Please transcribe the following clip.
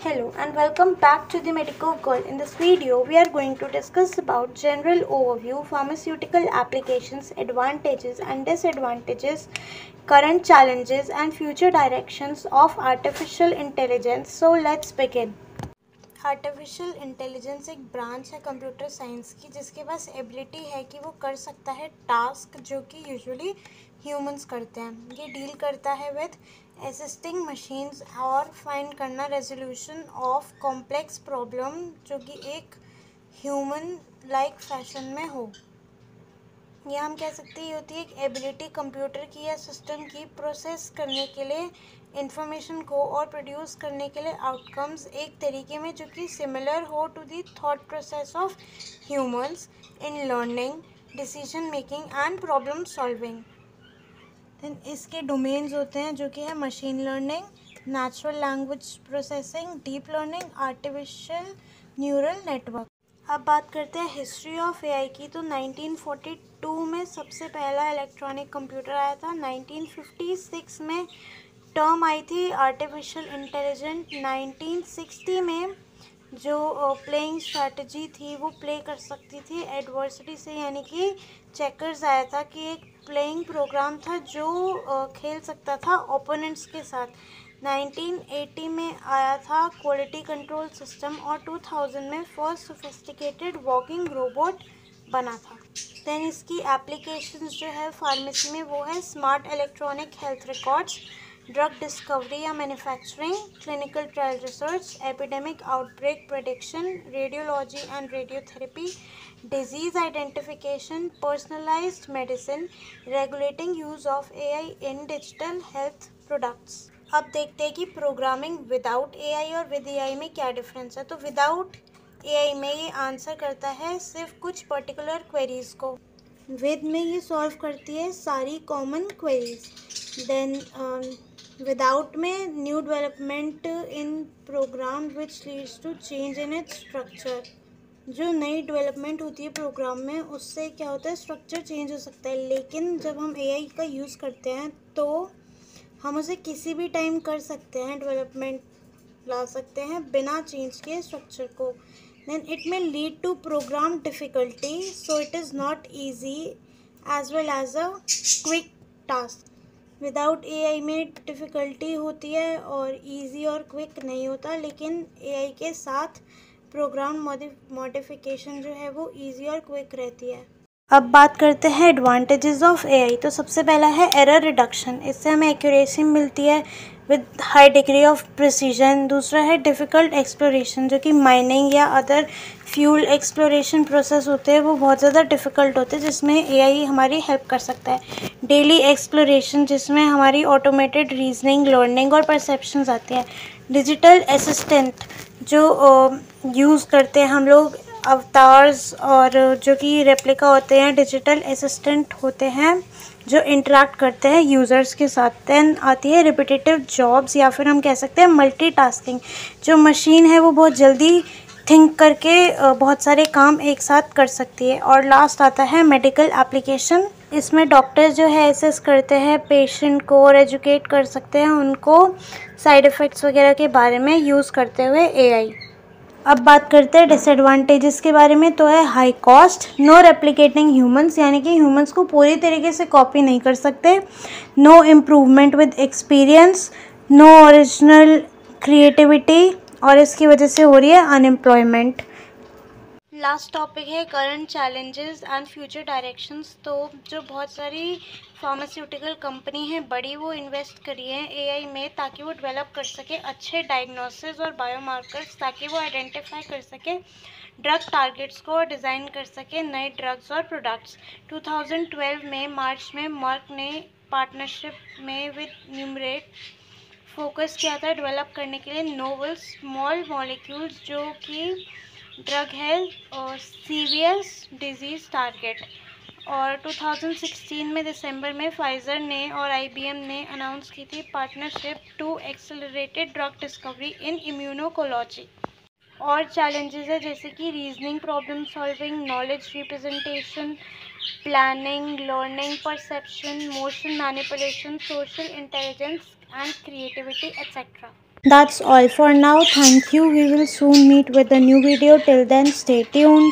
Hello and welcome back to the Medical Girl. In this video, we are going to discuss about general overview, pharmaceutical applications, advantages and disadvantages, current challenges and future directions of artificial intelligence. So let's begin. Artificial intelligence एक branch है computer science की जिसके पास ability है कि वो कर सकता है टास्क जो कि यूजुअली ह्यूमंस करते हैं। ये डील करता है विद असिस्टिंग मशीन्स और फाइंड करना रेजोल्यूशन ऑफ कॉम्प्लेक्स प्रॉब्लम जो कि एक ह्यूमन लाइक फैशन में हो। या हम कह सकते हैं ये होती है एक एबिलिटी कंप्यूटर की या सिस्टम की प्रोसेस करने के लिए इंफॉर्मेशन को और प्रोड्यूस करने के लिए आउटकम्स एक तरीके में जो कि सिमिलर हो to the thought process of humans in learning, decision making and problem solving. Then इसके डोमेन्स होते हैं जो कि है machine learning, natural language processing, deep learning, artificial neural network. अब बात करते हैं हिस्ट्री ऑफ एआई की। तो 1942 में सबसे पहला इलेक्ट्रॉनिक कंप्यूटर आया था। 1956 में टर्म आई थी आर्टिफिशियल इंटेलिजेंट। 1960 में जो प्लेइंग स्ट्रैटेजी थी वो प्ले कर सकती थी एडवर्सिटी से, यानी कि चेकर्स आया था कि एक प्लेइंग प्रोग्राम था जो खेल सकता था ओपोनेंट्स के साथ। 1980 में आया था क्वालिटी कंट्रोल सिस्टम और 2000 में फर्स्ट सोफिस्टिकेटेड वॉकिंग रोबोट बना था। देन इसकी एप्लीकेशंस जो है फार्मेसी में वो है smart electronic health records, drug discovery या manufacturing, clinical trial research, epidemic outbreak prediction, radiology and radiotherapy, disease identification, personalised medicine, regulating use of AI in digital health products. अब देखते हैं कि प्रोग्रामिंग विदाउट एआई और with AI में क्या difference है। तो विदाउट एआई में ये आंसर करता है सिर्फ कुछ पर्टिकुलर क्वेरीज को, विद में ये सॉल्व करती है सारी कॉमन क्वेरीज। देन विदाउट में new development in program which leads to change in its structure. जो नई डेवलपमेंट होती है प्रोग्राम में उससे क्या होता है, स्ट्रक्चर चेंज हो सकता है। लेकिन जब हम एआई का यूज़ करते हैं तो हम उसे किसी भी टाइम कर सकते हैं, डेवलपमेंट ला सकते हैं बिना चेंज किए स्ट्रक्चर को। Then it may lead to program difficulty, so it is not easy as well as a quick task. Without AI में डिफ़िकल्टी होती है और इजी और क्विक नहीं होता, लेकिन एआई के साथ प्रोग्राम मॉडिफिकेशन जो है वो इजी और क्विक रहती है। अब बात करते हैं एडवांटेजेस ऑफ एआई। तो सबसे पहला है एरर रिडक्शन, इससे हमें एक्यूरेसी मिलती है with high degree of precision. दूसरा है डिफ़िकल्ट एक्सप्लोरेशन, जो कि माइनिंग या अदर फ्यूल एक्सप्लोरेशन प्रोसेस होते हैं वो बहुत ज़्यादा डिफ़िकल्ट होते हैं, जिसमें एआई हमारी हेल्प कर सकता है। डेली एक्सप्लोरेशन, जिसमें हमारी ऑटोमेटेड रीजनिंग, लर्निंग और परसेप्शंस आती हैं। डिजिटल असिस्टेंट, जो यूज़ करते हैं हम लोग अवतार्स और जो कि रेप्लिका होते हैं, डिजिटल असिस्टेंट होते हैं जो इंटरेक्ट करते हैं यूज़र्स के साथ। देन आती है रिपीटेटिव जॉब्स या फिर हम कह सकते हैं मल्टीटास्किंग, जो मशीन है वो बहुत जल्दी थिंक करके बहुत सारे काम एक साथ कर सकती है। और लास्ट आता है मेडिकल एप्लीकेशन, इसमें डॉक्टर्स जो है असेस करते हैं पेशेंट को और एजुकेट कर सकते हैं उनको साइड इफ़ेक्ट्स वगैरह के बारे में यूज़ करते हुए एआई। अब बात करते हैं डिसएडवांटेजेस के बारे में। तो है high cost, no replicating humans, यानी कि ह्यूमंस को पूरी तरीके से कॉपी नहीं कर सकते। No improvement with experience, no original creativity, और इसकी वजह से हो रही है अनएम्प्लॉयमेंट। लास्ट टॉपिक है current challenges and future directions. तो जो बहुत सारी फार्मास्यूटिकल कंपनी है बड़ी, वो इन्वेस्ट करी है एआई में ताकि वो डेवलप कर सके अच्छे डायग्नोसिस और बायोमार्कर्स, ताकि वो आइडेंटिफाई कर सके ड्रग टारगेट्स को और डिज़ाइन कर सके नए ड्रग्स और प्रोडक्ट्स। 2012 में मार्च में मर्क ने पार्टनरशिप में विद न्यूमरेट फोकस किया था डेवलप करने के लिए नोवेल स्मॉल मॉलिक्यूल्स, जो कि ड्रग है और सीवियस डिजीज़ टारगेट। और 2016 में दिसंबर में फाइज़र ने और आईबीएम ने अनाउंस की थी partnership to accelerated drug discovery in immunooncology. और चैलेंजेस है जैसे कि reasoning, problem solving, knowledge representation, planning, learning, perception, motion manipulation, social intelligence and creativity etcetera. That's all for now. Thank you. We will soon meet with a new video. Till then, stay tuned.